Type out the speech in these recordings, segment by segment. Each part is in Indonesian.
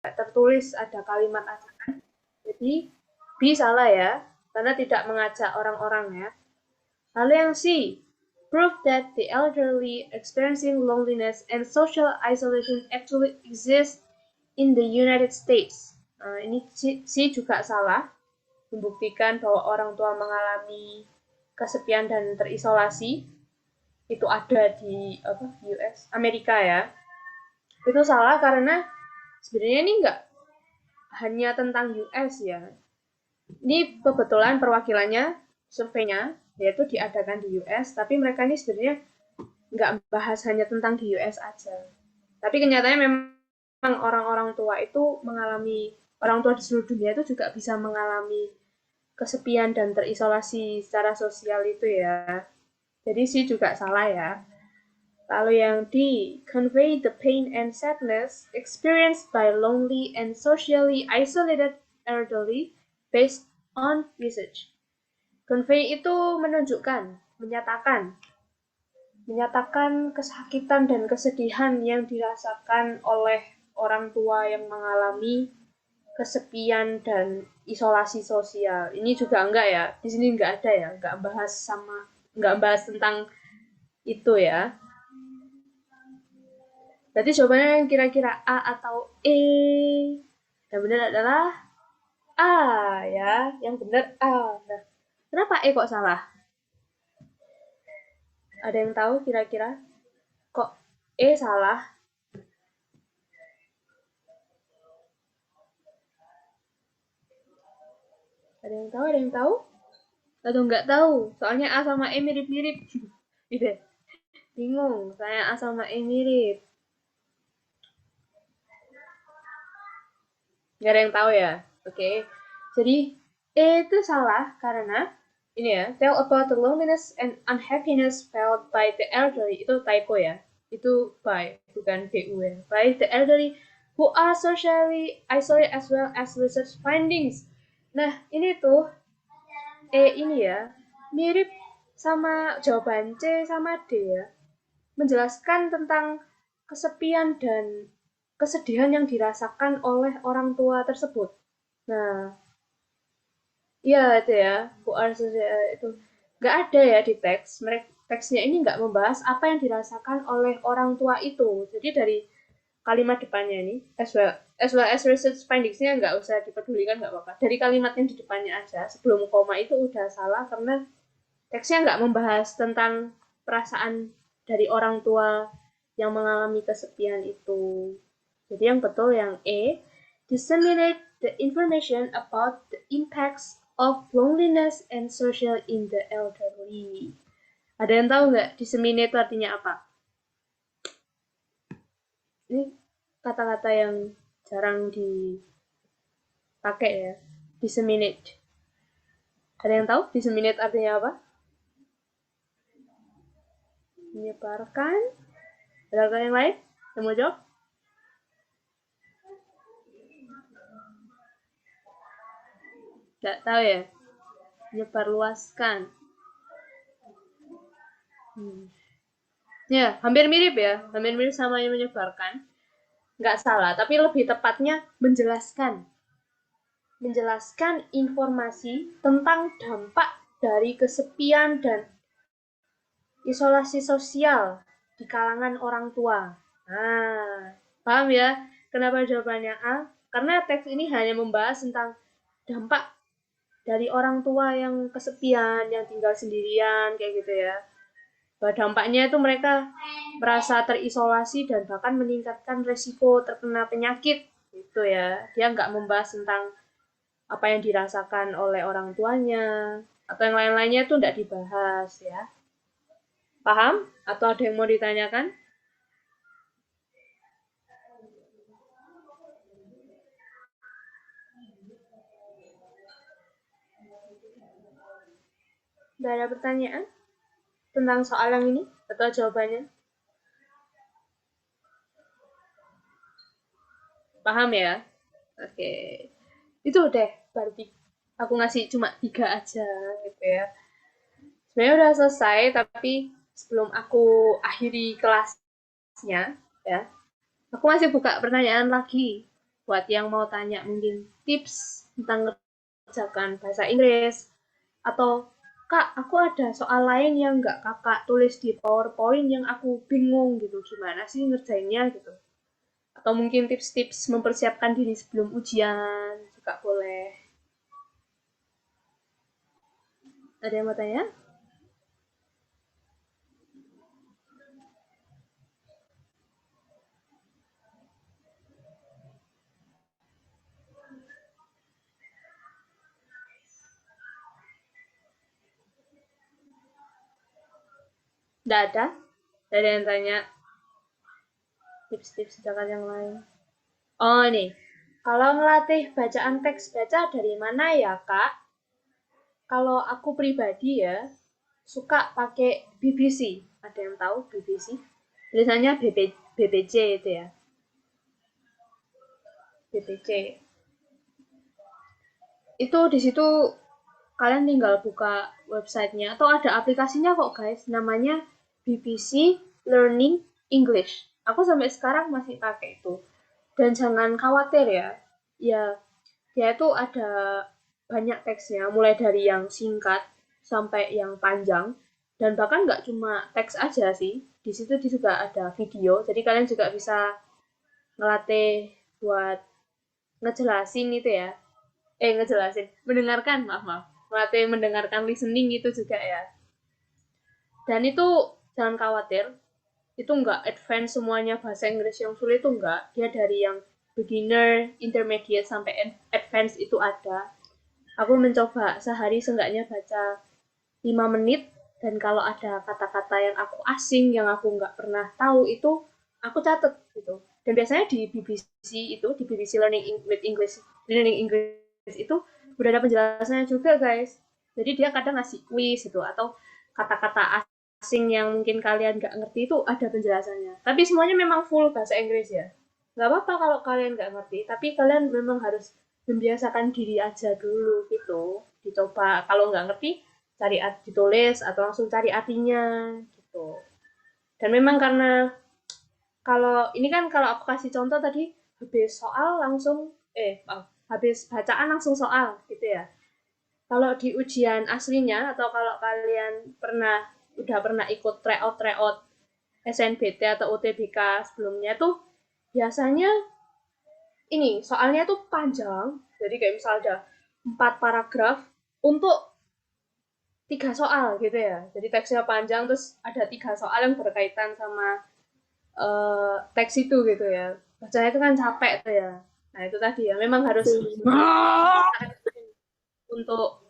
tertulis ada kalimat ajakan. Jadi B salah ya, karena tidak mengajak orang-orang ya. Lalu yang C, prove that the elderly experiencing loneliness and social isolation actually exist in the United States. Nah, ini C juga salah, membuktikan bahwa orang tua mengalami kesepian dan terisolasi itu ada di US, Amerika ya. Itu salah karena sebenarnya ini nggak hanya tentang US ya. Ini kebetulan perwakilannya, surveinya, yaitu diadakan di US, tapi mereka ini sebenarnya nggak bahas hanya tentang di US aja. Tapi kenyataannya memang orang-orang tua itu mengalami, orang tua di seluruh dunia itu juga bisa mengalami kesepian dan terisolasi secara sosial itu ya. Jadi sih juga salah ya. Lalu yang D, convey the pain and sadness experienced by lonely and socially isolated elderly based on research. Convey itu menunjukkan, menyatakan kesakitan dan kesedihan yang dirasakan oleh orang tua yang mengalami kesepian dan isolasi sosial. Ini juga enggak ya, di sini enggak ada ya, enggak bahas tentang itu ya. Berarti jawabannya yang kira-kira A atau E. Yang benar adalah A ya, yang benar A. Nah, kenapa E kok salah? Ada yang tahu kira-kira? Kok E salah? Ada yang tahu? Ada yang tahu? Atau nggak tahu? Soalnya A sama E mirip-mirip. Gitu. Bingung. Saya A sama E mirip. Nggak ada yang tahu ya? Oke. Jadi E itu salah karena ini ya, tell about the loneliness and unhappiness felt by the elderly. Itu typo ya. Itu by, bukan BU ya. By the elderly who are socially isolated as well as research findings. Nah, ini tuh ini ya, mirip sama jawaban C sama D ya. Menjelaskan tentang kesepian dan kesedihan yang dirasakan oleh orang tua tersebut. Nah, iya itu ya, Bu itu nggak ada ya di teks. Teksnya ini nggak membahas apa yang dirasakan oleh orang tua itu. Jadi dari kalimat depannya ini, as well as research findingsnya nggak usah dipedulikan, nggak apa-apa. Dari kalimat yang di depannya aja, sebelum koma itu udah salah karena teksnya nggak membahas tentang perasaan dari orang tua yang mengalami kesepian itu. Jadi yang betul yang E, disseminate the information about the impacts of loneliness and social in the elderly. Ada yang tahu nggak disseminate itu artinya apa? Ini kata-kata yang jarang dipakai ya. Disseminate. Ada yang tahu disseminate artinya apa? Menyebarkan. Ada yang lain yang mau jawab? Nggak tahu ya. Menyebarluaskan. Ya, hampir mirip ya. Hampir mirip sama yang menyebarkan. Nggak salah, tapi lebih tepatnya menjelaskan. Menjelaskan informasi tentang dampak dari kesepian dan isolasi sosial di kalangan orang tua. Nah, paham ya kenapa jawabannya A? Karena teks ini hanya membahas tentang dampak dari orang tua yang kesepian, yang tinggal sendirian, kayak gitu ya. Bahwa dampaknya itu mereka merasa terisolasi dan bahkan meningkatkan resiko terkena penyakit gitu ya. Dia nggak membahas tentang apa yang dirasakan oleh orang tuanya atau yang lain-lainnya itu nggak dibahas ya. Paham? Atau ada yang mau ditanyakan? Nggak ada pertanyaan tentang soal yang ini atau jawabannya? Paham ya? Oke. Itu deh berarti aku ngasih cuma 3 aja gitu ya. Sebenarnya udah selesai, tapi sebelum aku akhiri kelasnya, ya, aku masih buka pertanyaan lagi buat yang mau tanya mungkin tips tentang mengerjakan bahasa Inggris, atau Kak, aku ada soal lain yang nggak kakak tulis di PowerPoint yang aku bingung gitu, gimana sih ngerjainnya gitu. Atau mungkin tips-tips mempersiapkan diri sebelum ujian juga boleh. Ada yang mau tanya? Nggak ada? Nggak ada yang tanya tips-tips sedangkan yang lain. Oh, ini. Kalau ngelatih bacaan teks baca dari mana ya, Kak? Kalau aku pribadi ya, suka pakai BBC. Ada yang tahu BBC? Tulisannya BPC itu ya. BPC. Itu di situ kalian tinggal buka websitenya atau ada aplikasinya kok guys, namanya BBC Learning English. Aku sampai sekarang masih pakai itu. Dan jangan khawatir ya, ya dia itu ada banyak teksnya, mulai dari yang singkat sampai yang panjang. Dan bahkan nggak cuma teks aja sih, di situ juga ada video, jadi kalian juga bisa ngelatih buat ngejelasin itu ya. Ngejelasin, mendengarkan, maaf. Melatih mendengarkan listening itu juga ya. Dan itu jangan khawatir, itu enggak advance semuanya bahasa Inggris yang sulit itu enggak. Dia dari yang beginner, intermediate, sampai advance itu ada. Aku mencoba sehari seenggaknya baca 5 menit, dan kalau ada kata-kata yang aku asing, yang aku nggak pernah tahu, itu aku catat gitu. Dan biasanya di BBC itu, di BBC Learning English itu udah ada penjelasannya juga guys. Jadi dia kadang ngasih quiz gitu, atau kata-kata asing yang mungkin kalian nggak ngerti itu ada penjelasannya. Tapi semuanya memang full bahasa Inggris ya. Nggak apa-apa kalau kalian nggak ngerti, tapi kalian memang harus membiasakan diri aja dulu gitu. Dicoba, kalau nggak ngerti, cari ditulis atau langsung cari artinya gitu. Dan memang karena kalau ini kan, kalau aku kasih contoh tadi, habis soal langsung habis bacaan langsung soal gitu ya. Kalau di ujian aslinya, atau kalau kalian udah pernah ikut tryout SNBT atau UTBK sebelumnya tuh, biasanya ini soalnya tuh panjang. Jadi kayak misal ada 4 paragraf untuk 3 soal gitu ya. Jadi teksnya panjang, terus ada 3 soal yang berkaitan sama teks itu gitu ya. Bacanya itu kan capek tuh ya. Nah itu tadi ya, memang harus untuk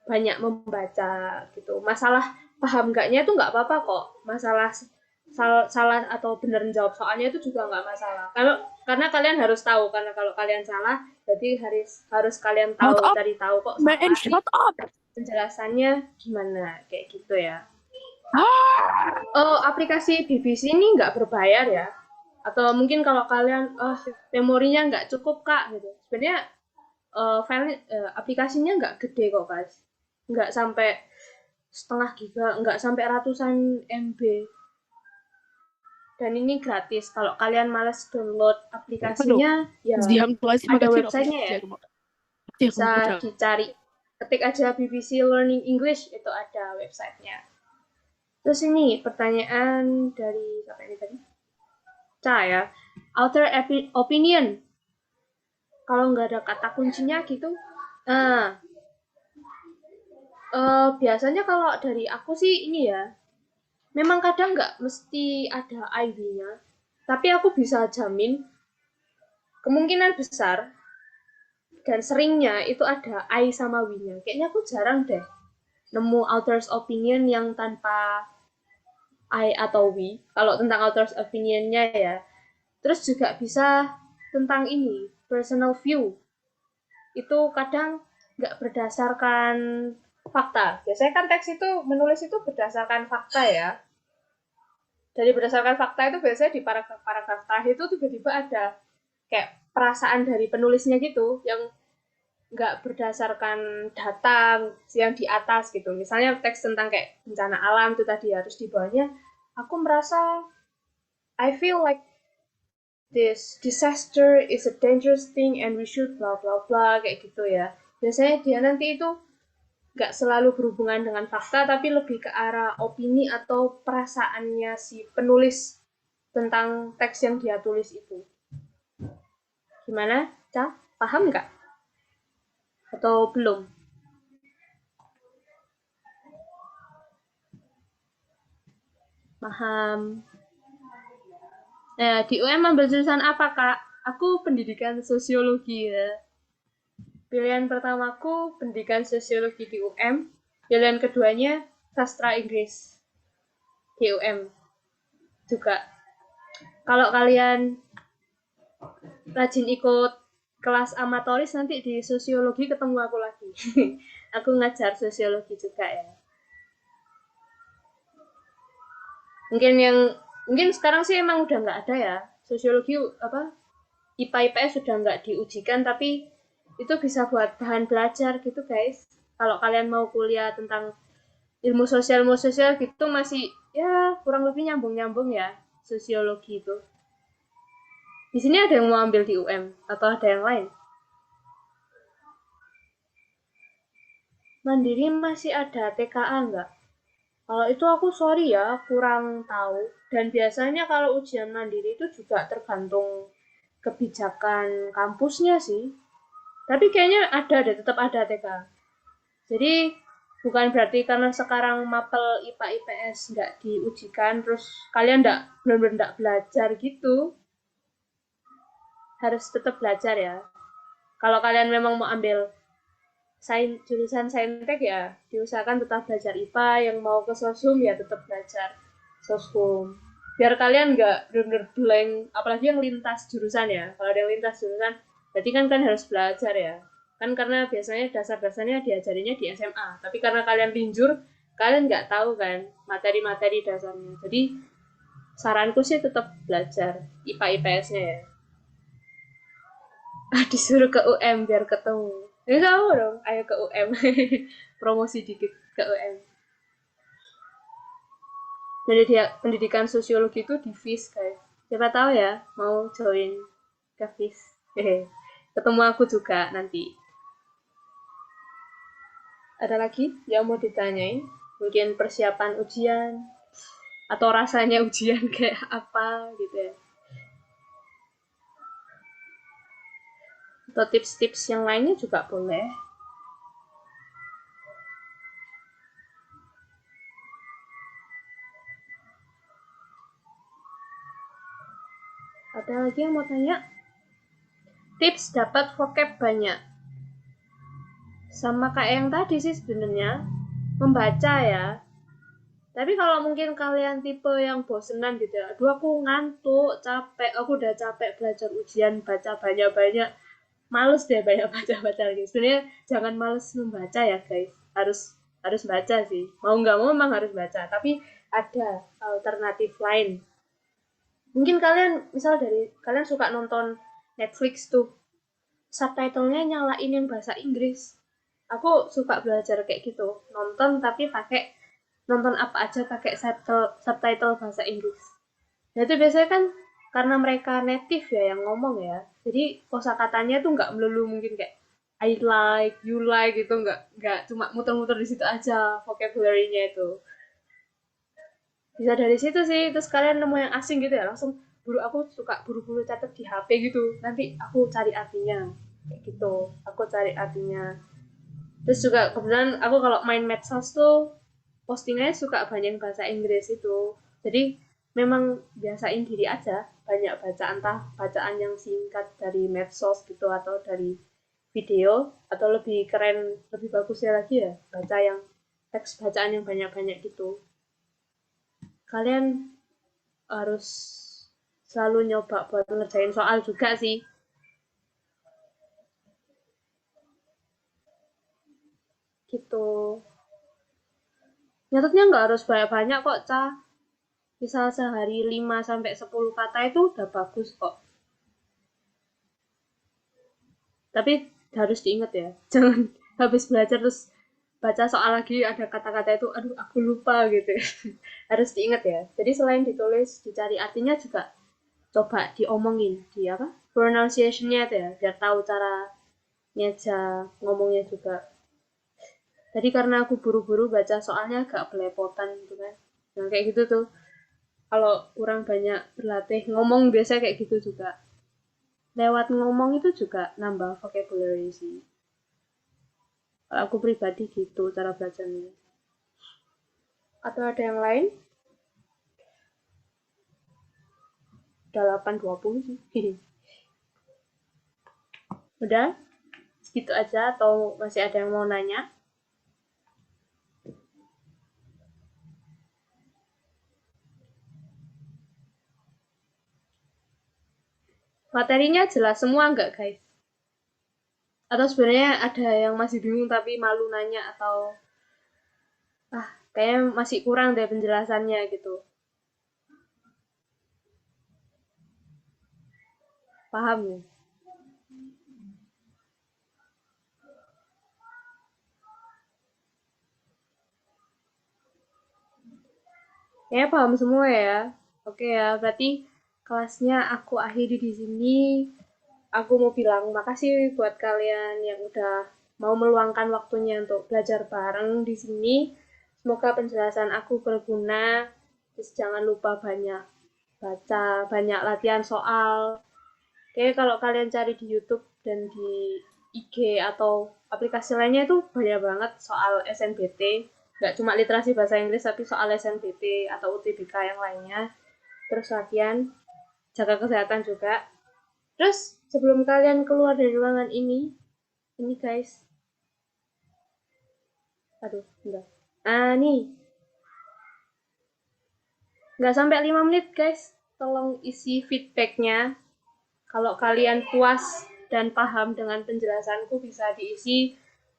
banyak membaca gitu. Masalah paham enggaknya itu nggak apa-apa kok. Masalah salah atau benar jawab soalnya itu juga nggak masalah. Karena kalian harus tahu, karena kalau kalian salah berarti harus kalian tahu, cari tahu kok salah. Penjelasannya gimana kayak gitu ya. Aplikasi BBC ini nggak berbayar ya, atau mungkin kalau kalian memorinya nggak cukup kak gitu, sebenarnya aplikasinya nggak gede kok guys, nggak sampai setengah giga, nggak sampai ratusan MB, dan ini gratis. Kalau kalian malas download aplikasinya ya ada websitenya ya, bisa dicari, ketik aja BBC Learning English, itu ada websitenya. Terus ini pertanyaan dari siapa ini tadi? Ya, author opinion. Kalau nggak ada kata kuncinya gitu, biasanya kalau dari aku sih ini ya, memang kadang nggak mesti ada ID-nya, tapi aku bisa jamin kemungkinan besar dan seringnya itu ada I sama W-nya. Kayaknya aku jarang deh nemu author's opinion yang tanpa I atau we. Kalau tentang author's opinion-nya ya. Terus juga bisa tentang ini, personal view. Itu kadang nggak berdasarkan fakta. Biasanya kan teks itu menulis itu berdasarkan fakta ya. Dari berdasarkan fakta itu biasanya di paragraf terakhir itu tiba-tiba ada kayak perasaan dari penulisnya gitu, yang nggak berdasarkan data yang di atas gitu. Misalnya teks tentang kayak bencana alam itu tadi, harus di bawahnya, aku merasa I feel like this disaster is a dangerous thing and we should bla bla bla kayak gitu ya. Biasanya dia nanti itu nggak selalu berhubungan dengan fakta, tapi lebih ke arah opini atau perasaannya si penulis tentang teks yang dia tulis itu. Gimana, Ca? Paham nggak? Atau belum? Paham. Nah, di UM ambil jurusan apa, Kak? Aku pendidikan sosiologi ya. Pilihan pertamaku pendidikan sosiologi di UM. Pilihan keduanya sastra Inggris di UM juga. Kalau kalian rajin ikut kelas amatoris nanti di sosiologi ketemu aku lagi. Aku ngajar sosiologi juga ya. Mungkin sekarang sih emang udah nggak ada ya. Sosiologi apa IPA IPS sudah nggak diujikan, tapi itu bisa buat bahan belajar gitu guys. Kalau kalian mau kuliah tentang ilmu sosial gitu masih ya kurang lebih nyambung ya sosiologi itu. Di sini ada yang mau ambil di UM atau ada yang lain? Mandiri masih ada TKA nggak? Kalau itu aku sorry ya, kurang tahu. Dan biasanya kalau ujian mandiri itu juga tergantung kebijakan kampusnya sih. Tapi kayaknya ada deh, tetap ada TK. Jadi bukan berarti karena sekarang mapel IPA IPS nggak diujikan, terus kalian benar-benar nggak belajar gitu. Harus tetap belajar ya. Kalau kalian memang mau ambil jurusan saintek ya diusahakan tetap belajar IPA, yang mau ke sosum ya tetap belajar sosum biar kalian nggak bener-bener blank, apalagi yang lintas jurusan ya. Kalau ada yang lintas jurusan berarti kan harus belajar ya kan, karena biasanya dasar-dasarnya diajarinya di SMA, tapi karena kalian linjur kalian nggak tahu kan materi-materi dasarnya. Jadi saranku sih tetap belajar IPA IPS-nya ya. Disuruh ke UM biar ketemu. Ya kamu dong, ayo ke UM. Promosi dikit ke UM. Pendidikan sosiologi itu di FIS guys. Siapa tahu ya mau join ke FIS. Ketemu aku juga nanti. Ada lagi yang mau ditanyain? Mungkin persiapan ujian atau rasanya ujian kayak apa gitu ya. Atau tips-tips yang lainnya juga boleh. Ada lagi yang mau tanya? Tips dapat vocab banyak. Sama kayak yang tadi sih sebenarnya, membaca ya. Tapi kalau mungkin kalian tipe yang bosenan gitu ya, aduh aku ngantuk, capek, aku udah capek belajar ujian, baca banyak-banyak, males deh banyak baca-baca lagi. Sebenarnya jangan males membaca ya guys, harus baca sih. Mau nggak mau memang harus baca, tapi ada alternatif lain. Mungkin kalian suka nonton Netflix tuh, subtitlenya nyalain yang bahasa Inggris. Aku suka belajar kayak gitu, nonton tapi nonton apa aja pakai subtitle bahasa Inggris. Nah itu biasanya kan karena mereka native ya yang ngomong ya, jadi kosakatanya tuh nggak melulu mungkin kayak I like, you like gitu, nggak cuma muter-muter di situ aja vocabulary-nya itu. Bisa dari situ sih, terus kalian nemu yang asing gitu ya langsung aku suka buru-buru catat di HP gitu, nanti aku cari artinya kayak gitu, aku cari artinya. Terus juga kebetulan aku kalau main medsos tuh postingnya suka banyak bahasa Inggris itu, jadi memang biasain diri aja banyak baca, entah bacaan yang singkat dari medsos gitu atau dari video, atau lebih keren lebih bagusnya lagi ya baca yang teks bacaan yang banyak-banyak gitu. Kalian harus selalu nyoba buat ngerjain soal juga sih gitu. Nyatetnya nggak harus banyak-banyak kok, Cah. Misal sehari 5 sampai 10 kata itu udah bagus kok. Tapi harus diingat ya. Jangan habis belajar terus baca soal lagi ada kata-kata itu aduh aku lupa gitu. Harus diingat ya. Jadi selain ditulis, dicari artinya juga coba diomongin di apa pronunciation-nya itu ya, biar tahu cara ngeja ngomongnya juga. Tadi karena aku buru-buru baca soalnya agak belepotan gitu kan. Nah kayak gitu tuh, kalau kurang banyak berlatih ngomong biasa kayak gitu juga. Lewat ngomong itu juga nambah vocabulary sih. Kalau aku pribadi gitu cara belajarnya. Atau ada yang lain? Udah 8.20 sih. Udah? Segitu aja atau masih ada yang mau nanya? Materinya jelas semua nggak guys? Atau sebenarnya ada yang masih bingung tapi malu nanya atau kayaknya masih kurang deh penjelasannya gitu. Paham ya? Kayaknya paham semua ya. Oke ya, berarti kelasnya aku akhiri di sini. Aku mau bilang makasih buat kalian yang udah mau meluangkan waktunya untuk belajar bareng di sini. Semoga penjelasan aku berguna. Terus jangan lupa banyak baca, banyak latihan soal. Kayaknya kalau kalian cari di YouTube dan di IG atau aplikasi lainnya itu banyak banget soal SNBT. Nggak cuma literasi bahasa Inggris, tapi soal SNBT atau UTBK yang lainnya. Terus latihan, jaga kesehatan juga. Terus sebelum kalian keluar dari ruangan ini guys, aduh, enggak. Nih, nggak sampai 5 menit guys. Tolong isi feedbacknya. Kalau kalian puas dan paham dengan penjelasanku bisa diisi.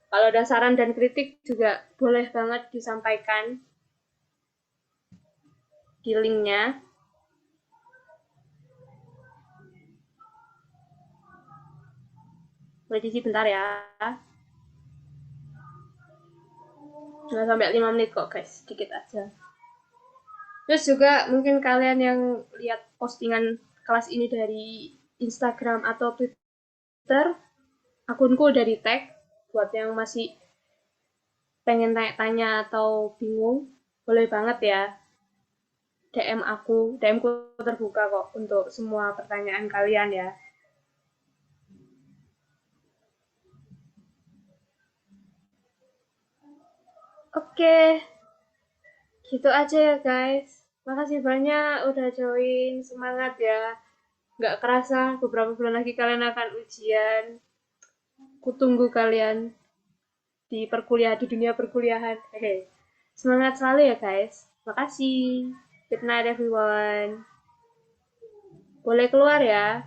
Kalau ada saran dan kritik juga boleh banget disampaikan di linknya. Boleh diisi bentar ya. Nggak sampai 5 menit kok guys, sedikit aja. Terus juga mungkin kalian yang lihat postingan kelas ini dari Instagram atau Twitter, akunku udah di tag. Buat yang masih pengen tanya-tanya atau bingung, boleh banget ya DM aku. DM ku terbuka kok untuk semua pertanyaan kalian ya. Oke, gitu aja ya guys. Makasih banyak udah join, semangat ya. Nggak kerasa beberapa bulan lagi kalian akan ujian. Kutunggu kalian di perkuliahan, di dunia perkuliahan. Hehe. Semangat selalu ya guys. Makasih. Good night everyone. Boleh keluar ya.